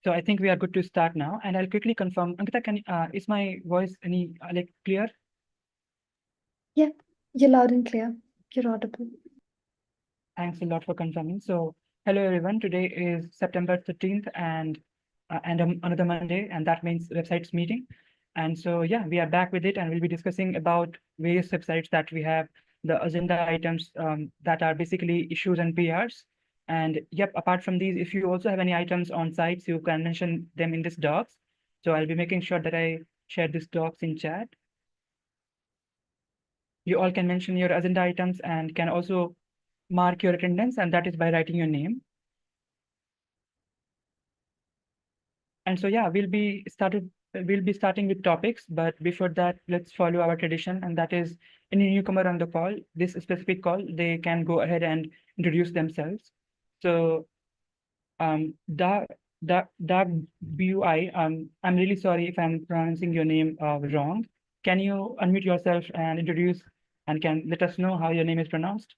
So I think we are good to start now, and I'll quickly confirm. Ankita, is my voice any clear? Yeah, you're loud and clear. You're audible. Thanks a lot for confirming. So hello everyone. Today is September 13th, and another Monday, and that means websites meeting. And so yeah, we are back with it, and we'll be discussing about various websites that we have, the agenda items that are basically issues and PRs. And yep, apart from these, if you also have any items on sites, you can mention them in this docs. So I'll be making sure that I share this docs in chat. You all can mention your agenda items and can also mark your attendance, and that is by writing your name. And so yeah, we'll be starting with topics, but before that, let's follow our tradition, and that is any newcomer on the call, this specific call, they can go ahead and introduce themselves. So da Bui, I'm really sorry if I'm pronouncing your name wrong. Can you unmute yourself and introduce and can let us know how your name is pronounced?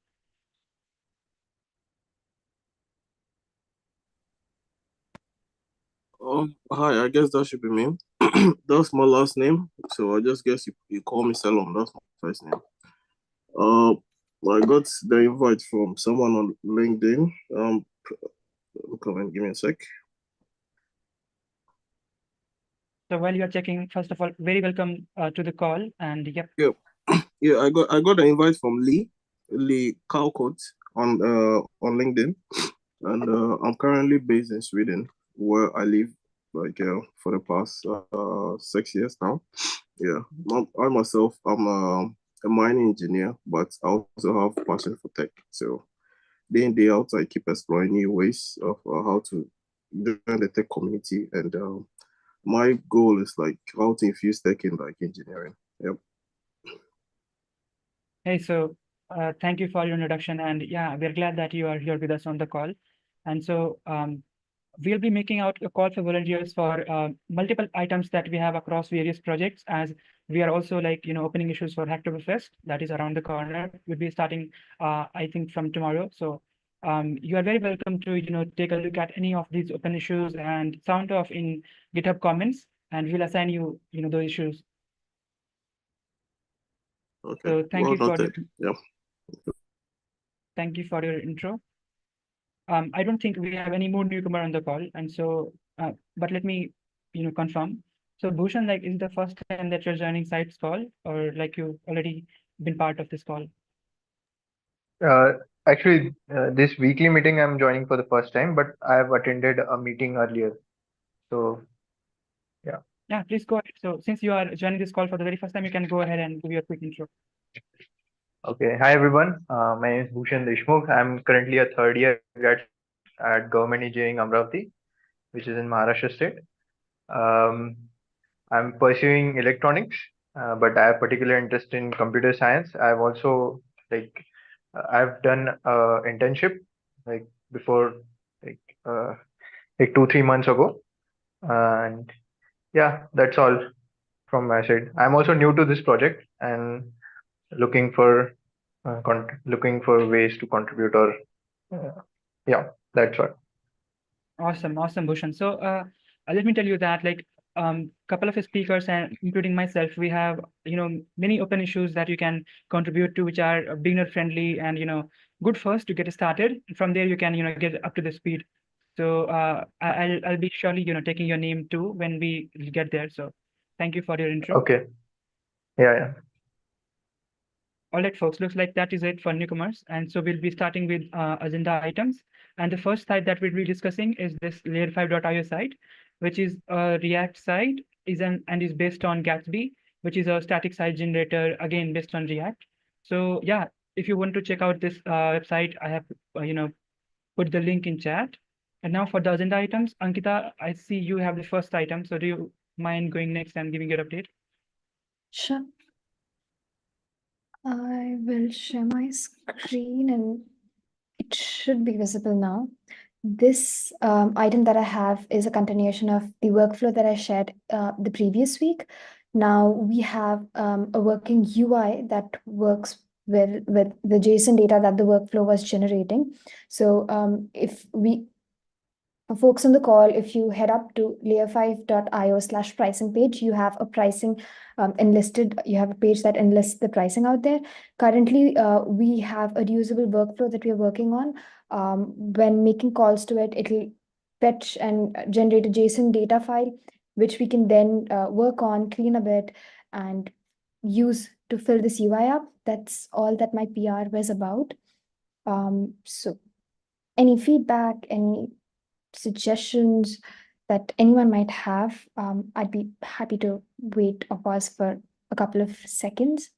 Hi, I guess that should be me. That's my last name, so I just guess you call me Salom. That's my first name. I got the invite from someone on LinkedIn. Come and give me a sec. So while you are checking, first of all, very welcome to the call, and yep. Yeah, I got an invite from Lee Calcott on LinkedIn, and I'm currently based in Sweden, where I live for the past 6 years now. Yeah, I myself, I'm a mining engineer, but I also have passion for tech. So day in, day out, I keep exploring new ways of how to join the tech community. And my goal is how to infuse tech in engineering. Yep. Hey, so thank you for your introduction. And yeah, we're glad that you are here with us on the call. And so we'll be making out a call for volunteers for multiple items that we have across various projects, as we are also opening issues for Hacktoberfest that is around the corner. We'll be starting, I think, from tomorrow. So you are very welcome to take a look at any of these open issues and sound off in GitHub comments, and we'll assign you those issues. Okay. So thank you for yeah. Thank you for your intro. I don't think we have any more newcomer on the call, and so, but let me, confirm. So Bhushan, is the first time that you're joining Sites call, or you've already been part of this call? Actually, this weekly meeting I'm joining for the first time, but I have attended a meeting earlier. So, yeah. Yeah, please go ahead. So since you are joining this call for the very first time, you can go ahead and give your quick intro. Okay. Hi, everyone. My name is Bhushan Deshmukh. I'm currently a third year grad at Government Engineering Amravati, which is in Maharashtra state. I'm pursuing electronics, but I have particular interest in computer science. I've also I've done internship before like 2-3 months ago, and yeah, that's all from my side. I'm also new to this project and looking for ways to contribute, or yeah, that's all. Awesome, Bhushan. So let me tell you that couple of speakers and including myself, we have many open issues that you can contribute to, which are beginner friendly and good first to get started. From there you can get up to the speed. So I'll be surely taking your name too when we get there. So thank you for your intro. Okay. Yeah. All right, folks, looks like that is it for newcomers. And so we'll be starting with agenda items. And the first site that we'll be discussing is this layer5.io site, which is a React site and is based on Gatsby, which is a static site generator, again, based on React. So yeah, if you want to check out this website, I have, put the link in chat. And now for the agenda items, Ankita, I see you have the first item. So do you mind going next and giving your update? Sure. I will share my screen and it should be visible now. This item that I have is a continuation of the workflow that I shared the previous week. Now we have a working UI that works with the JSON data that the workflow was generating. So if we for folks on the call, if you head up to layer5.io/pricing page, you have a pricing enlisted. You have a page that enlists the pricing out there. Currently, we have a reusable workflow that we are working on. When making calls to it, it'll fetch and generate a JSON data file, which we can then work on, clean a bit, and use to fill this UI up. That's all that my PR was about. So any feedback, any suggestions that anyone might have, I'd be happy to wait or pause for a couple of seconds.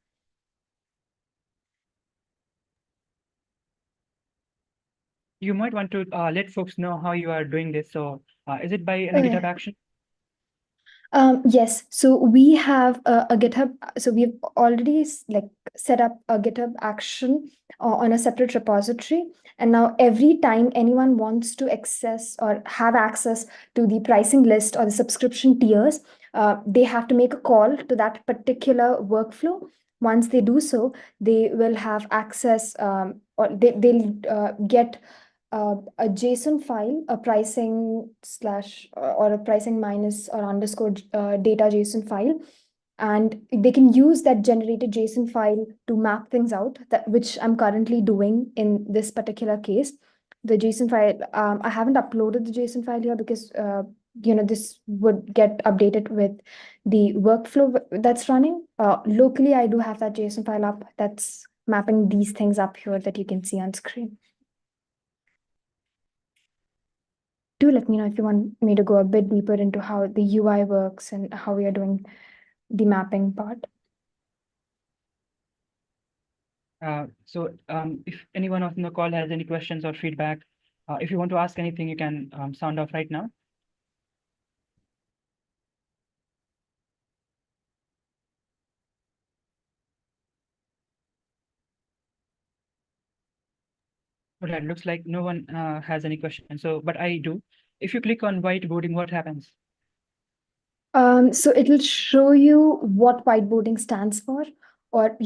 You might want to let folks know how you are doing this. So is it by a Okay. GitHub action? Yes, so we have a GitHub. So we've already set up a GitHub action on a separate repository. And now every time anyone wants to access or have access to the pricing list or the subscription tiers, they have to make a call to that particular workflow. Once they do so, they will have access, or they'll get a JSON file, a pricing slash or a pricing minus or underscore data JSON file. And they can use that generated JSON file to map things out, which I'm currently doing in this particular case. The JSON file, I haven't uploaded the JSON file here because this would get updated with the workflow that's running. Locally, I do have that JSON file up that's mapping these things up here that you can see on screen. Do let me know if you want me to go a bit deeper into how the UI works and how we are doing the mapping part. If anyone on the call has any questions or feedback, if you want to ask anything, you can sound off right now. Okay, it looks like no one has any questions. So, but I do. If you click on whiteboarding, what happens? So it'll show you what whiteboarding stands for, or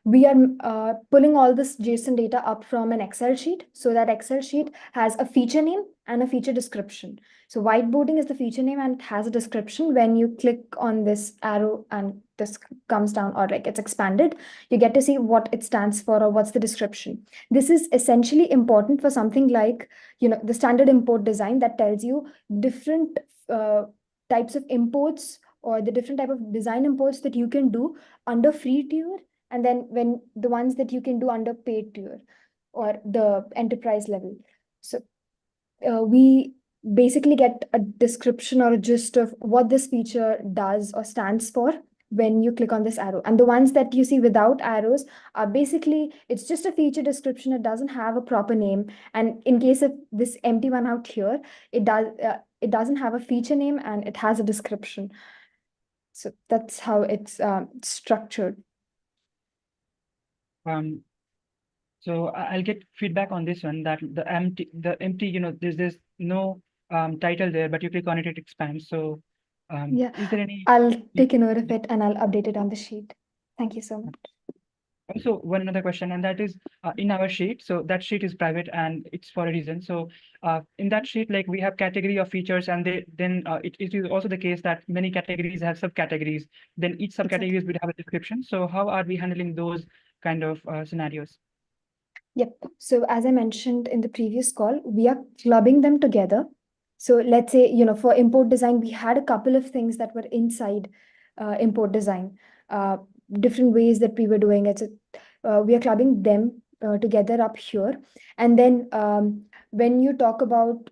we are pulling all this JSON data up from an Excel sheet. So that Excel sheet has a feature name and a feature description. So whiteboarding is the feature name and it has a description. When you click on this arrow and this comes down or it's expanded, you get to see what it stands for or what's the description. This is essentially important for something like, the standard import design that tells you different types of imports or the different type of design imports that you can do under free tier, and then when the ones that you can do under paid tier or the enterprise level. So we basically get a description or a gist of what this feature does or stands for when you click on this arrow. And the ones that you see without arrows are basically, it's just a feature description. It doesn't have a proper name. And in case of this empty one out here, it doesn't have a feature name and it has a description. So that's how it's structured. So I'll get feedback on this one, that the empty, there's no title there, but you click on it, it expands. So Yeah, is there any? I'll take a note of it and I'll update it on the sheet. Thank you so much. Also, one another question, and that is in our sheet. So that sheet is private and it's for a reason. So in that sheet, like we have category of features, and it is also the case that many categories have subcategories. Then each subcategories would have a description. So how are we handling those kind of scenarios? Yep. So as I mentioned in the previous call, we are clubbing them together. So let's say, for import design, we had a couple of things that were inside import design, different ways that we were doing it. So we are clubbing them together up here. And then when you talk about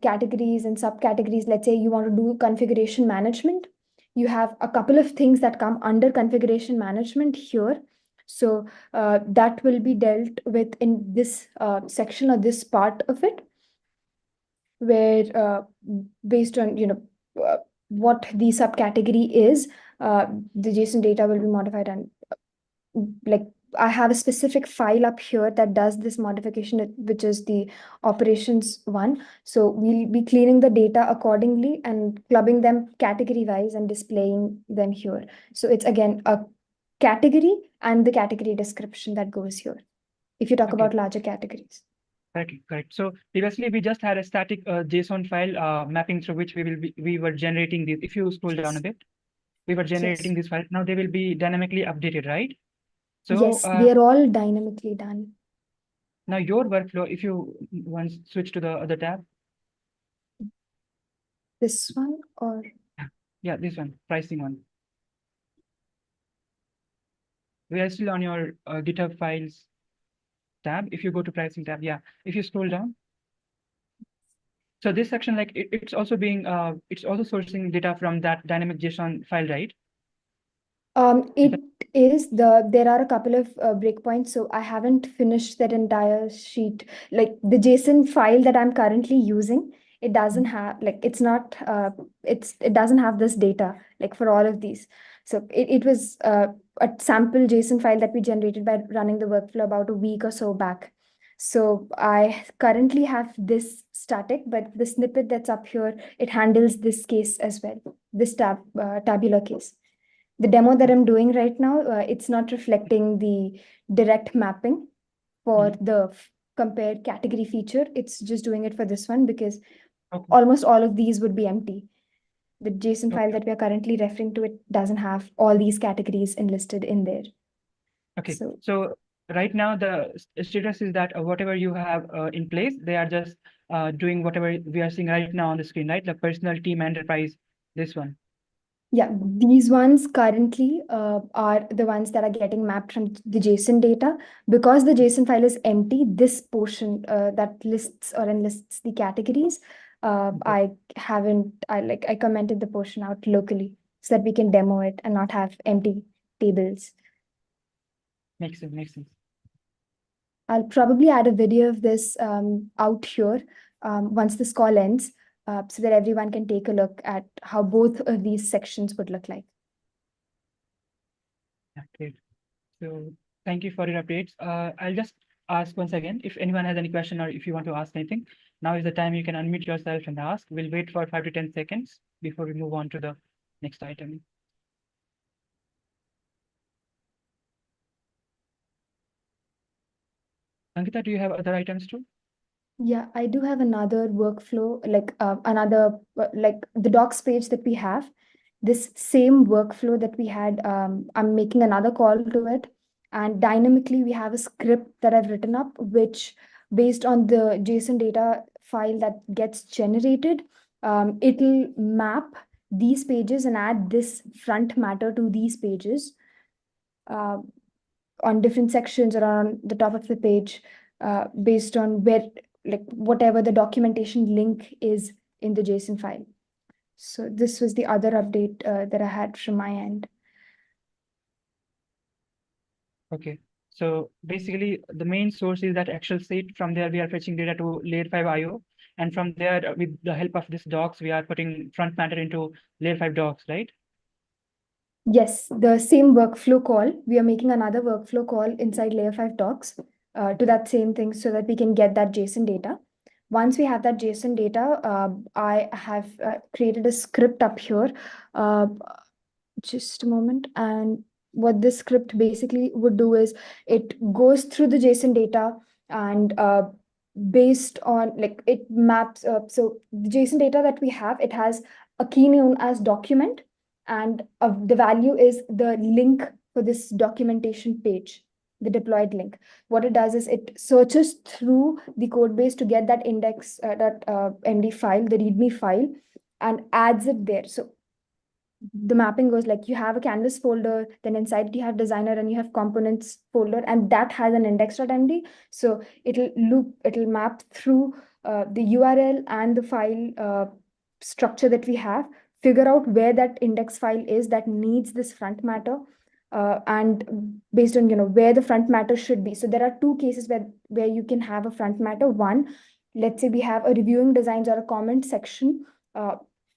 categories and subcategories, let's say you want to do configuration management, you have a couple of things that come under configuration management here. So that will be dealt with in this section or this part of it, where based on what the subcategory is, the JSON data will be modified, and I have a specific file up here that does this modification, which is the operations one. So we'll be cleaning the data accordingly and clubbing them category wise and displaying them here. So it's again a category and the category description that goes here, if you talk Okay. about larger categories. Correct. So previously we just had a static JSON file mapping through which we were generating these. If you scroll down a bit, we were generating these files. Now they will be dynamically updated, right? So Yes, they are all dynamically done. now your workflow, if you once switch to the other tab, This one or yeah, this one, pricing one. We are still on your GitHub files tab. If you go to pricing tab, yeah, if you scroll down. So this section, like it's also being, it's also sourcing data from that dynamic JSON file, right? It is there are a couple of breakpoints, so I haven't finished that entire sheet. Like the JSON file that I'm currently using, it doesn't have like it doesn't have this data like for all of these. So it was a sample JSON file that we generated by running the workflow about a week or so back. So I currently have this static, but the snippet that's up here, it handles this case as well, this tabular case. The demo that I'm doing right now, it's not reflecting the direct mapping for the compared category feature. It's just doing it for this one because Okay. almost all of these would be empty. The JSON file Okay. that we are currently referring to, it doesn't have all these categories enlisted in there. Okay. So So right now the status is that whatever you have in place, they are just doing whatever we are seeing right now on the screen, right? The personal, team, enterprise, this one. yeah, these ones currently are the ones that are getting mapped from the JSON data. Because the JSON file is empty, this portion that lists or enlists the categories, I commented the portion out locally so that we can demo it and not have empty tables. Makes sense. I'll probably add a video of this out here once this call ends, so that everyone can take a look at how both of these sections would look like. Yeah, great. So thank you for your updates. I'll just ask once again, if anyone has any question or if you want to ask anything, now is the time you can unmute yourself and ask. We'll wait for 5 to 10 seconds before we move on to the next item. Ankita, do you have other items too? Yeah, I do have another workflow, like the docs page that we have. This same workflow that we had, I'm making another call to it. And dynamically, we have a script that I've written up, which based on the JSON data file that gets generated, it'll map these pages and add this front matter to these pages on different sections or on the top of the page, based on whatever the documentation link is in the JSON file. So this was the other update that I had from my end. Okay. So basically the main source is that Excel sheet. From there, we are fetching data to layer 5 IO. And from there, with the help of this docs, we are putting front matter into layer 5 docs, right? Yes, the same workflow call. We are making another workflow call inside layer 5 docs to that same thing so that we can get that JSON data. Once we have that JSON data, I have created a script up here. Just a moment. And what this script basically would do is it goes through the JSON data and based on it maps. So the JSON data that we have, it has a key known as document, and the value is the link for this documentation page, the deployed link. What it does is it searches through the code base to get that index, MD file, the README file, and adds it there. So the mapping goes like you have a canvas folder, then inside it you have designer and you have components folder, and that has an index.md. So it'll map through the URL and the file structure that we have, figure out where that index file is that needs this front matter, and based on where the front matter should be. So there are two cases where you can have a front matter. One, let's say we have a reviewing designs or a comment section.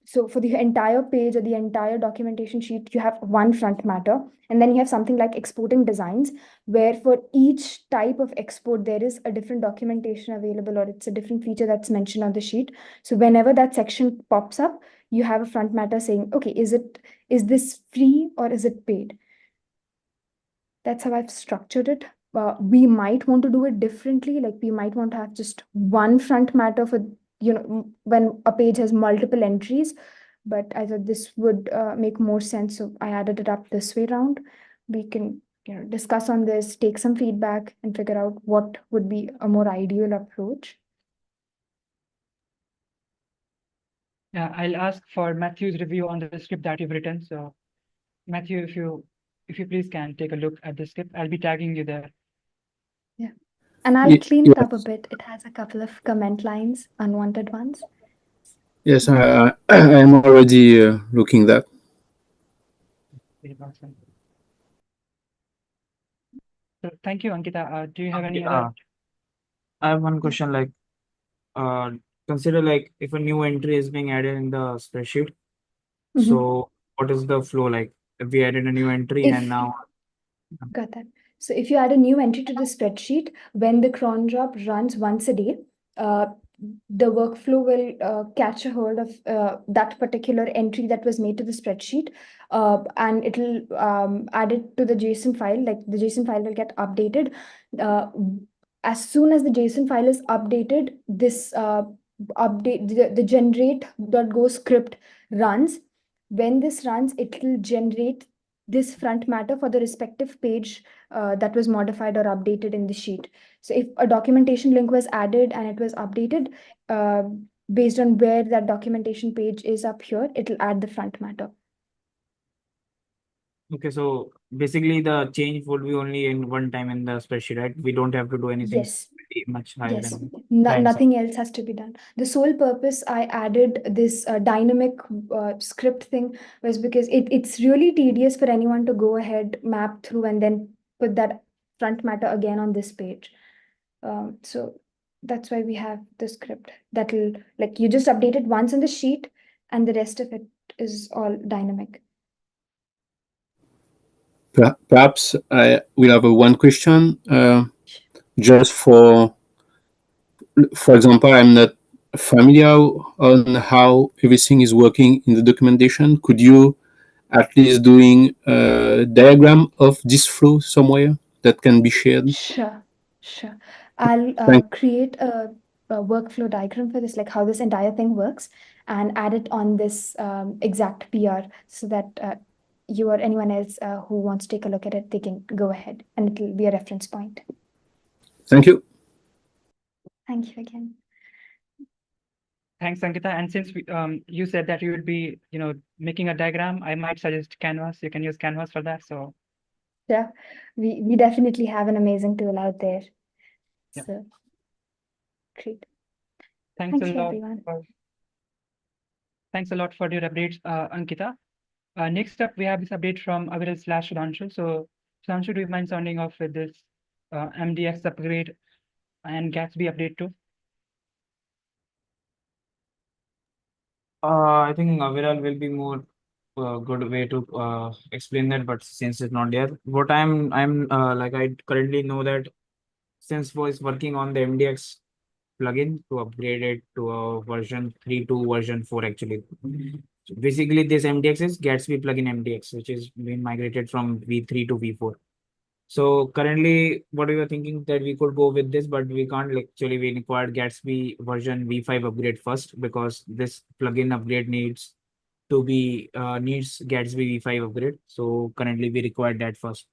So for the entire page or the entire documentation sheet, you have one front matter. And then you have something like exporting designs, where for each type of export, there is a different documentation available, or it's a different feature that's mentioned on the sheet. So whenever that section pops up, you have a front matter saying, okay, is this free or is it paid? That's how I've structured it. we might want to do it differently. Like we might want to have just one front matter for, when a page has multiple entries. But I thought this would make more sense. So I added it up this way around. We can, discuss on this, take some feedback and figure out what would be a more ideal approach. Yeah, I'll ask for Matthew's review on the script that you've written. So Matthew, if you please can take a look at the script, I'll be tagging you there. And I'll Ye- clean it yes. up a bit. It has a couple of comment lines, unwanted ones. Yes, I'm already looking that. Very awesome. So thank you, Ankita. Do you have any Okay, other? I have one question like, consider like if a new entry is being added in the spreadsheet. Mhm. So what is the flow like? If we added a new entry If- and now, Got that. So if you add a new entry to the spreadsheet, when the cron job runs once a day, the workflow will catch a hold of that particular entry that was made to the spreadsheet, and it'll add it to the JSON file. Like the JSON file will get updated. As soon as the JSON file is updated, this update the generate.go script runs. When this runs, it will generate this front matter for the respective page that was modified or updated in the sheet. So if a documentation link was added and it was updated, based on where that documentation page is up here, it'll add the front matter. okay, so basically the change would be only in one time in the spreadsheet, right? We don't have to do anything Yes. pretty much higher Yes, than Thanks. nothing else has to be done. The sole purpose I added this dynamic script thing was because it's really tedious for anyone to go ahead, map through, and then put that front matter again on this page. So that's why we have the script that will, like, you just update it once on the sheet and the rest of it is all dynamic. Perhaps I will have one question. Just for example, I'm not familiar on how everything is working in the documentation. Could you at least doing a diagram of this flow somewhere that can be shared? Sure. I'll Thank- create a workflow diagram for this, like how this entire thing works, and add it on this exact PR so that you or anyone else who wants to take a look at it, they can go ahead and it'll be a reference point. Thank you. Thank you again. Thanks, Ankita. And since you said that you would be, making a diagram, I might suggest Canvas. You can use Canvas for that. So Yeah, we definitely have an amazing tool out there. Yeah. So great. thanks Thank a you, lot. everyone. Thanks a lot for your updates, Ankita. Next up, we have this update from Aviral/Sudhanshu. So Sudhanshu, do you mind sounding off with this MDX upgrade and Gatsby update too? I think Aviral will be more good way to explain that, but since it's not there, what I'm like I currently know that since was working on the MDX plugin to upgrade it to a version 3 to version 4 actually. So basically this MDX is Gatsby plugin MDX, which is being migrated from V3 to V4. So currently what we were thinking that we could go with this, but we can't. Actually we required Gatsby version V5 upgrade first because this plugin upgrade needs to be needs Gatsby V5 upgrade. So currently we require that first.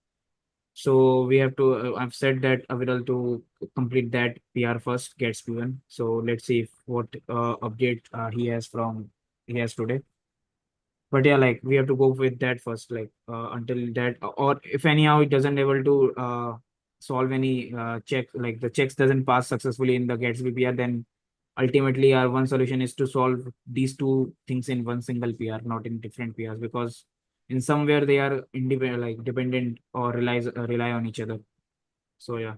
So we have to, I've said that Aviral to complete that PR first, Gatsby one. So let's see if what update he has today. But yeah, like we have to go with that first, like until that, or if anyhow it doesn't able to solve any check, like the checks doesn't pass successfully in the Gatsby PR, then ultimately our one solution is to solve these two things in one single PR, not in different PRs, because in somewhere they are independent, like dependent or rely on each other. So yeah.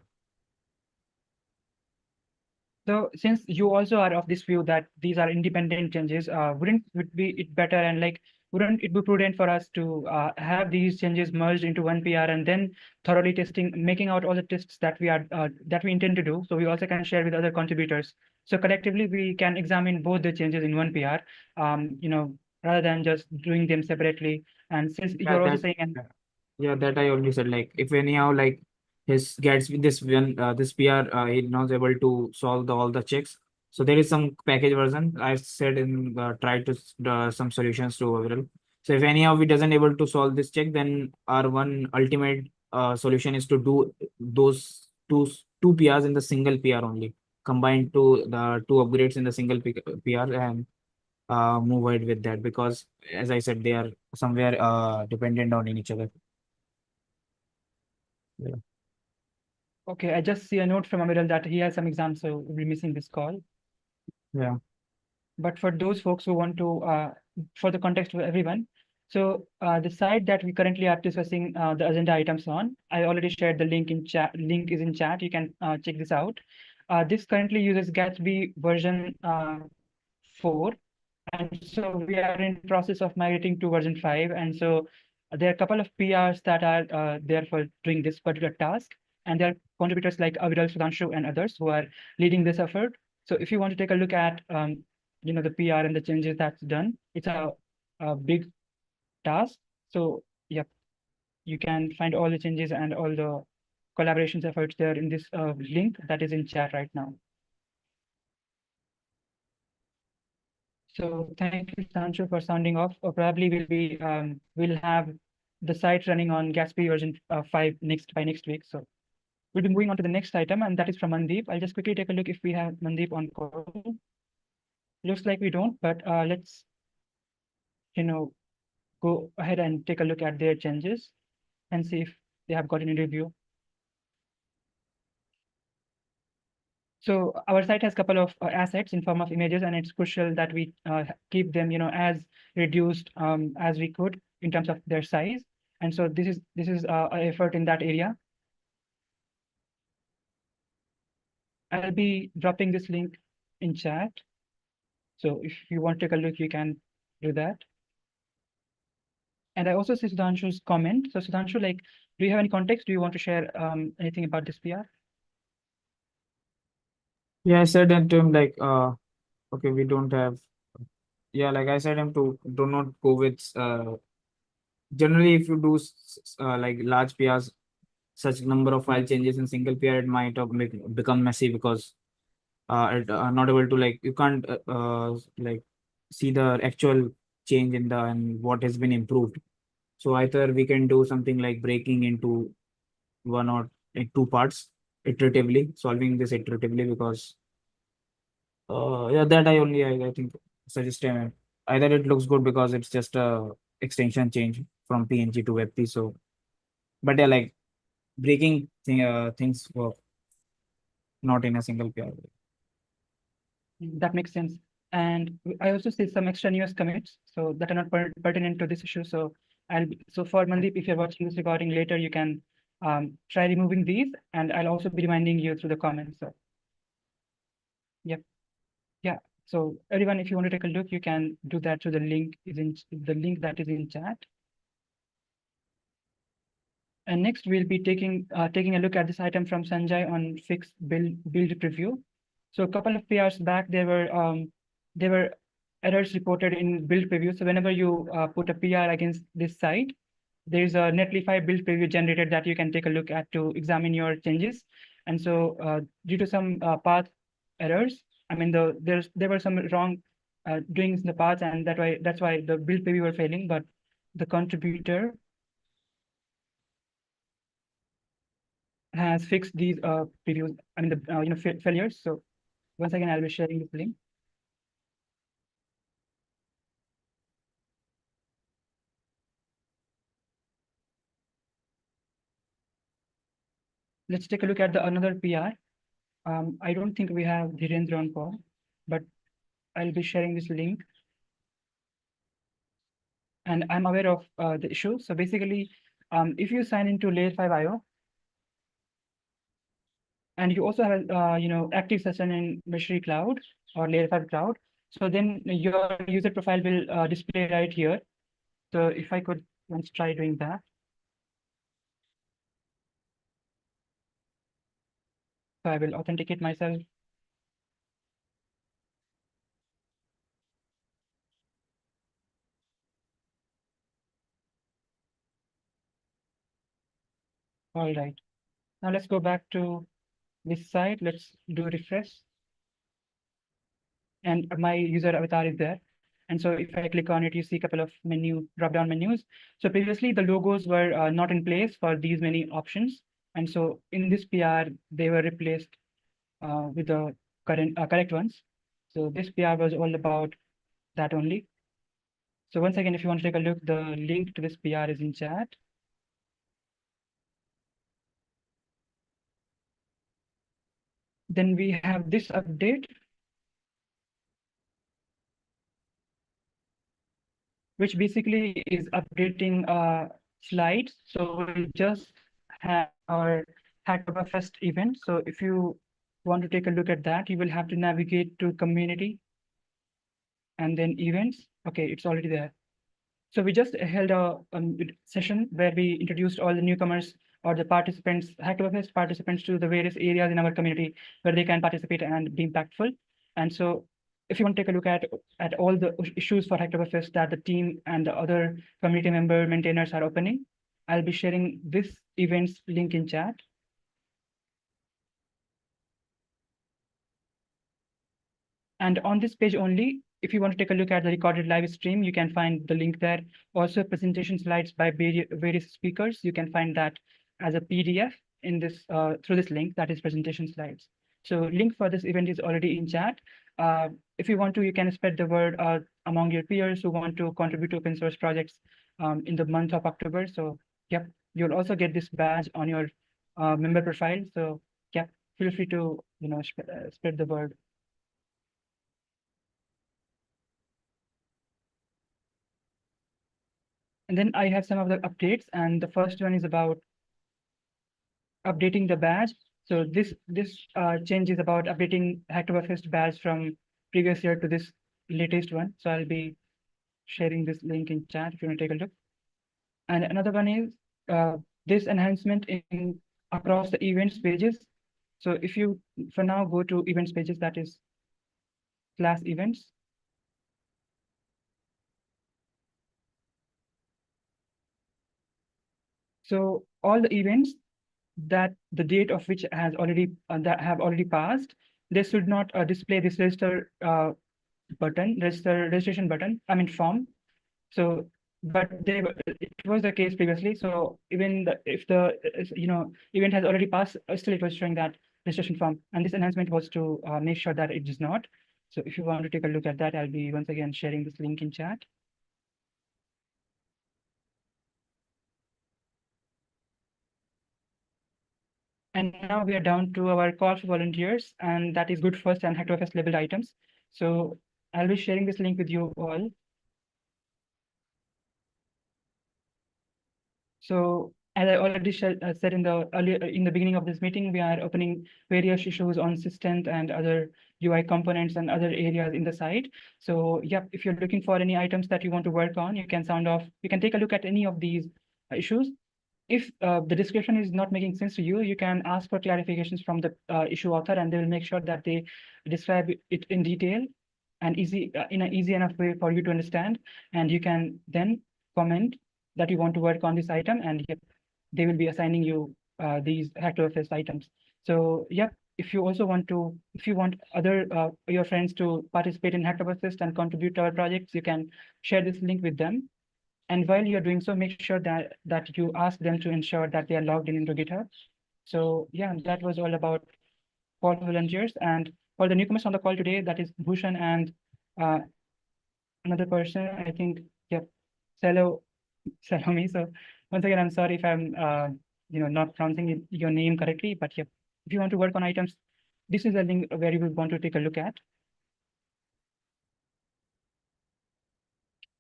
So since you also are of this view that these are independent changes, wouldn't it be it better and like wouldn't it be prudent for us to have these changes merged into one PR and then thoroughly testing, making out all the tests that we intend to do, so we also can share with other contributors. So collectively we can examine both the changes in one PR, rather than just doing them separately. And since Yeah, you're also that- saying, and Yeah, that I already said. Like, if anyhow, like his Gatsby, this PR, he not able to solve all the checks. So there is some package version. I said in try to some solutions to overall. So if any of it doesn't able to solve this check, then our one ultimate solution is to do those two PRs in the single PR only, combine to the two upgrades in the single PR, and move ahead with that, because as I said, they are somewhere dependent on each other. Yeah. Okay, I just see a note from Amiral that he has some exams, so we'll be missing this call. Yeah. But for those folks who want to, for the context of everyone, so the site that we currently are discussing the agenda items on, I already shared the link in chat. Link is in chat. You can check this out. This currently uses Gatsby version 4, and so we are in process of migrating to version 5. And so there are a couple of PRs that are there for doing this particular task, and there are contributors like Aviral, Sudhanshu, and others who are leading this effort. So if you want to take a look at the PR and the changes that's done, it's a big task. So yep, you can find all the changes and all the collaborations efforts there in this link that is in chat right now. So thank you, Sancho, for sounding off. Or probably we'll have the site running on Gatsby version 5 by next week. So we'll be moving on to the next item, and that is from Mandeep. I'll just quickly take a look if we have Mandeep on call. Looks like we don't, but let's go ahead and take a look at their changes and see if they have got any review. So our site has a couple of assets in form of images, and it's crucial that we keep them, as reduced as we could in terms of their size. And so this is an effort in that area. I'll be dropping this link in chat. So if you want to take a look, you can do that. And I also see Sudhanshu's comment. So Sudhanshu, do you have any context? Do you want to share anything about this PR? Yeah, I said that to him, like, okay, we don't have, yeah, like I said him to do not go with, generally if you do like large PRs, such number of file changes in single PR, it might have become messy, because it not able to, like, you can't like see the actual change in the and what has been improved. So either we can do something like breaking into one or two parts iteratively, solving this iteratively, because yeah, that I think suggest him. Either it looks good because it's just a extension change from PNG to WebP. So, but yeah, like breaking things work not in a single PR. That makes sense. And I also see some extraneous commits, so that are not pertinent to this issue. So so for Mandeep, if you're watching this recording later, you can try removing these, and I'll also be reminding you through the comments. So yep. Yeah. So everyone, if you want to take a look, you can do that through the link that is in chat. And next, we'll be taking a look at this item from Sanjay on fixed build preview. So a couple of PRs back, there were errors reported in build preview. So whenever you put a PR against this site, there's a Netlify build preview generated that you can take a look at to examine your changes. And so due to some path errors, I mean, there were some wrong doings in the path, and that's why the build preview were failing. But the contributor has fixed these previews, I mean, the failures. So once again, I'll be sharing this link. Let's take a look at the another PR. I don't think we have Dhirendra on call, but I'll be sharing this link. And I'm aware of the issue. So basically, if you sign into Layer 5 IO, and you also have active session in Meshri Cloud or Layer 5 Cloud, so then your user profile will display right here. So if I could once try doing that. So I will authenticate myself. All right. Now let's go back to this site. Let's do refresh. And my user avatar is there. And so if I click on it, you see a couple of drop-down menus. So previously the logos were not in place for these many options. And so in this PR, they were replaced with the correct ones. So this PR was all about that only. So once again, if you want to take a look, the link to this PR is in chat. Then we have this update, which basically is updating slides. So we just have our Hacktoberfest event. So if you want to take a look at that, you will have to navigate to community and then events. Okay, it's already there. So we just held a session where we introduced all the newcomers or the participants, Hacktoberfest participants, to the various areas in our community where they can participate and be impactful. And so if you want to take a look at all the issues for Hacktoberfest that the team and the other community member maintainers are opening, I'll be sharing this event's link in chat. And on this page only, if you want to take a look at the recorded live stream, you can find the link there. Also, presentation slides by various speakers. You can find that as a PDF in this through this link, that is presentation slides. So link for this event is already in chat. If you want to, you can spread the word among your peers who want to contribute to open source projects in the month of October. So yep, you'll also get this badge on your member profile. So yep, feel free to spread the word. And then I have some of the updates, and the first one is about updating the badge. So this change is about updating Hacktoberfest badge from previous year to this latest one. So I'll be sharing this link in chat if you want to take a look. And another one is this enhancement in across the events pages. So if you for now go to events pages, that is class events. So all the events that the date of which has already that have already passed, they should not display this register registration button, I mean form. So but it was the case previously. So even if the event has already passed, still it was showing that registration form, and this enhancement was to make sure that it does not. So if you want to take a look at that, I'll be once again sharing this link in chat. And now we are down to our call for volunteers, and that is Good First and Hacktoberfest labeled items. So I'll be sharing this link with you all. So as I already said in the beginning of this meeting, we are opening various issues on Systent and other UI components and other areas in the site. So yep, if you're looking for any items that you want to work on, you can take a look at any of these issues. If the description is not making sense to you, you can ask for clarifications from the issue author, and they will make sure that they describe it in detail and in an easy enough way for you to understand. And you can then comment that you want to work on this item, and yep, they will be assigning you these Hacktoberfest items. So yep, if you want other your friends to participate in Hacktoberfest and contribute to our projects, you can share this link with them. And while you're doing so, make sure that you ask them to ensure that they are logged in into GitHub. So yeah, that was all about call for volunteers. And for the newcomers on the call today, that is Bhushan and another person, I think, yep, Salome. So once again, I'm sorry if I'm not pronouncing your name correctly, but yep, if you want to work on items, this is a link where you will want to take a look at.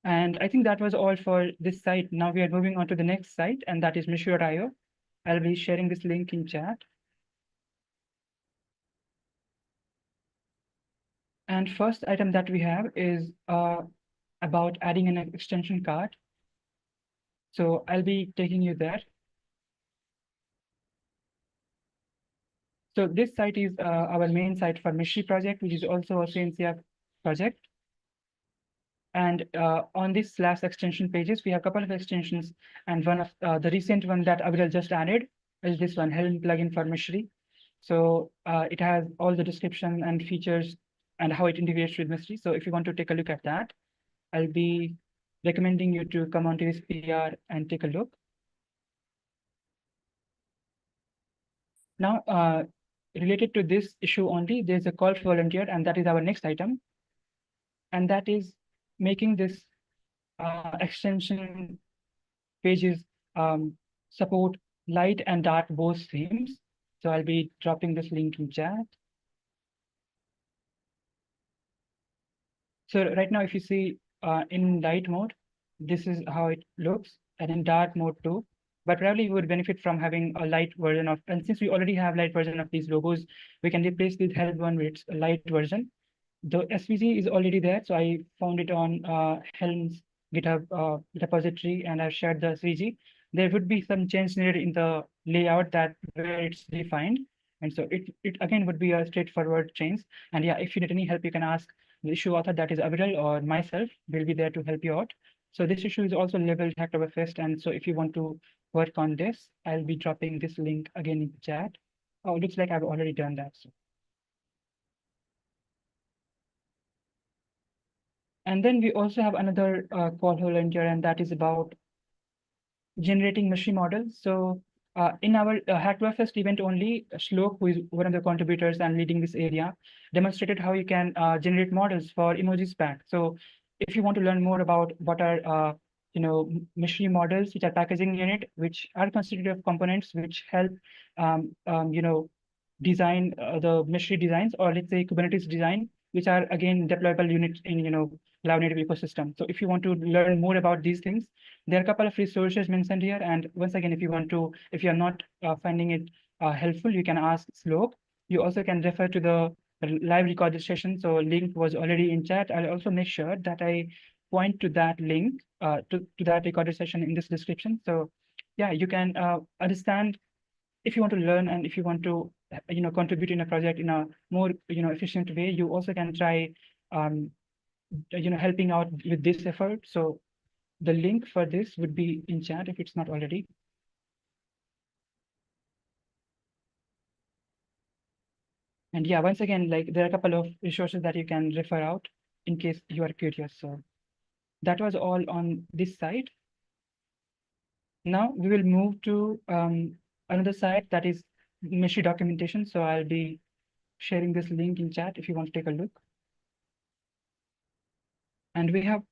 And I think that was all for this site. Now we are moving on to the next site, and that is Mishra.io. I'll be sharing this link in chat. And first item that we have is about adding an extension card. So I'll be taking you there. So this site is our main site for Mishri project, which is also a CNCF project. And on this / extension pages, we have a couple of extensions, and one of the recent one that Aviral just added is this one, Helm plugin for Mystery. So it has all the description and features and how it integrates with Mystery. So if you want to take a look at that, I'll be recommending you to come onto this PR and take a look. Now, related to this issue only, there's a call for volunteer, and that is our next item. And that is making this extension pages support light and dark both themes. So I'll be dropping this link in chat. So right now, if you see in light mode, this is how it looks, and in dark mode too. But probably you would benefit from having a light version of, and since we already have light version of these logos, we can replace this Helm one with its light version. The SVG is already there, so I found it on Helm's GitHub repository, and I've shared the SVG. There would be some change needed in the layout that where it's defined, and so it again would be a straightforward change. And yeah, if you need any help, you can ask the issue author, that is Aviral, or myself. Will be there to help you out. So this issue is also labeled Hacktoberfest, and so if you want to work on this, I'll be dropping this link again in the chat. Oh, it looks like I've already done that. So. And then we also have another call volunteer, and that is about generating machine models. So in our Hacktoberfest event only, Shlok, who is one of the contributors and leading this area, demonstrated how you can generate models for emojis pack. So if you want to learn more about what are machine models, which are packaging unit, which are constituted of components which help design the machine designs, or let's say Kubernetes design, which are again deployable units in cloud native ecosystem. So if you want to learn more about these things, there are a couple of resources mentioned here. And once again, if you are not finding it helpful, you can ask Slope. You also can refer to the live recorded session. So link was already in chat. I'll also make sure that I point to that link to that recorded session in this description. So yeah, you can understand if you want to learn, and if you want to contribute in a project in a more efficient way. You also can try helping out with this effort. So the link for this would be in chat if it's not already. And yeah, once again, like there are a couple of resources that you can refer out in case you are curious. So that was all on this side. Now we will move to another site, that is Mystery documentation. So I'll be sharing this link in chat if you want to take a look. And we have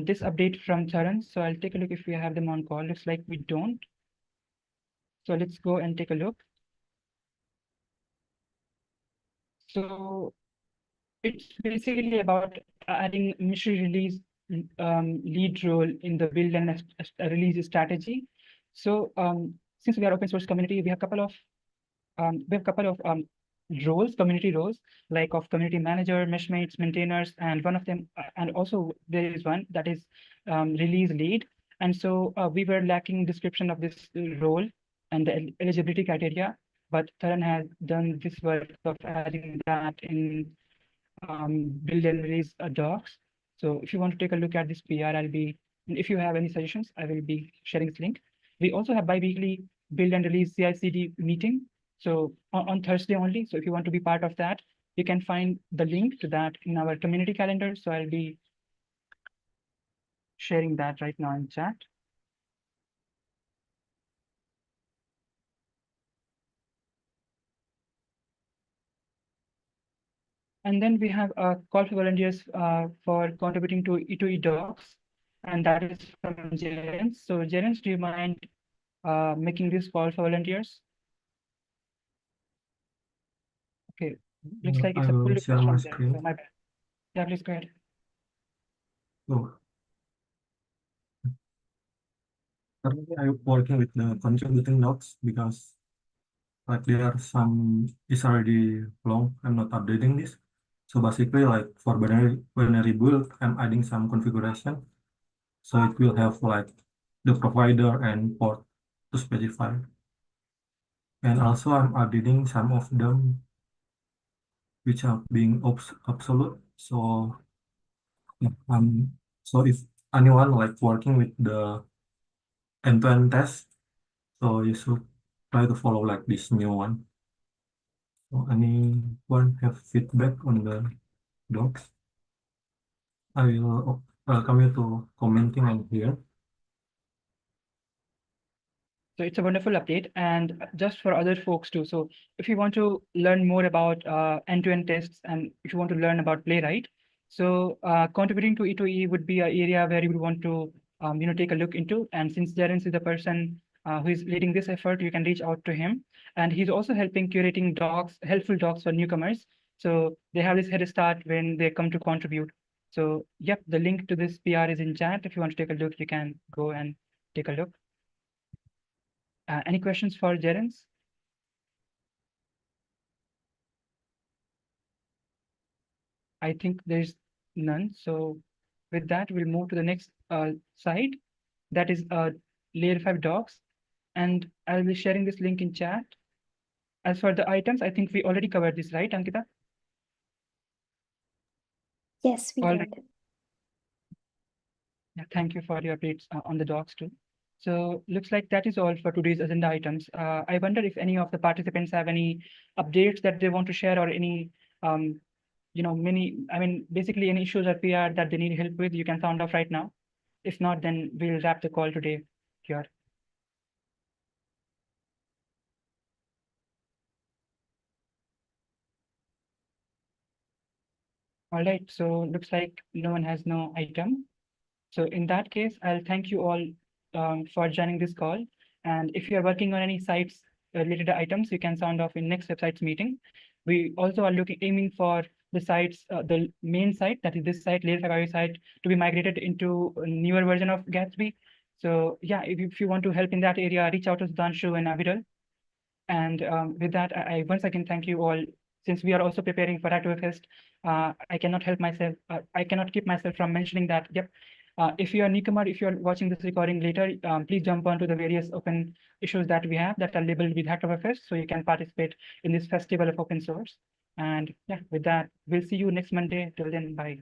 this update from Charan. So I'll take a look if we have them on call. Looks like we don't. So let's go and take a look. So it's basically about adding Mystery release lead role in the build and release strategy. So since we are open source community, we have a couple of roles, community roles, like of community manager, meshmates, maintainers, and one of them, and also there is one that is release lead. And so we were lacking description of this role and the eligibility criteria, but Taran has done this work of adding that in build and release docs. So if you want to take a look at this PR, and if you have any suggestions, I will be sharing this link. We also have bi-weekly build and release CI/CD meeting. So on Thursday only. So if you want to be part of that, you can find the link to that in our community calendar. So I'll be sharing that right now in chat. And then we have a call for volunteers for contributing to E2E docs, and that is from Jerens. So Jerens, do you mind making this call for volunteers? Okay, looks like it's I a will full share request my from there. screen. So my bad. Yeah, please go ahead. So currently I'm working with the contributing notes because like there are some is already long. I'm not updating this. So basically like for binary build, I'm adding some configuration. So it will have like the provider and port to specify. And also I'm updating some of them which are being obsolete. So so if anyone like working with the end-to-end test, so you should try to follow like this new one. So anyone have feedback on the docs? I will welcome you to commenting on here. So it's a wonderful update, and just for other folks too. So if you want to learn more about end-to-end tests, and if you want to learn about Playwright, so contributing to E2E would be an area where you would want to take a look into. And since Jerens is the person who is leading this effort, you can reach out to him. And he's also helping curating docs, helpful docs for newcomers. So they have this head start when they come to contribute. So yep, the link to this PR is in chat. If you want to take a look, you can go and take a look. Any questions for Jerens? I think there's none. So with that, we'll move to the next site. That is Layer 5 docs. And I'll be sharing this link in chat. As for the items, I think we already covered this, right, Ankita? Yes, we All did. right. Yeah, thank you for your updates on the docs too. So looks like that is all for today's agenda items. I wonder if any of the participants have any updates that they want to share, or any basically any issues or PR that they need help with, you can sound off right now. If not, then we'll wrap the call today here. All right, so looks like no one has no item. So in that case, I'll thank you all for joining this call. And if you're working on any sites related to items, you can sound off in next websites meeting. We also are aiming for the sites, the main site, that is this site, Layer 5 site, to be migrated into a newer version of Gatsby. So yeah, if you want to help in that area, reach out to Sudhanshu and Aviral. And with that, I once again thank you all. Since we are also preparing for Hacktoberfest, I cannot help myself. I cannot keep myself from mentioning that. Yep. If you are a newcomer, if you're watching this recording later, please jump onto the various open issues that we have that are labeled with Hacktoberfest, so you can participate in this festival of open source. And yeah, with that, we'll see you next Monday. Till then, bye.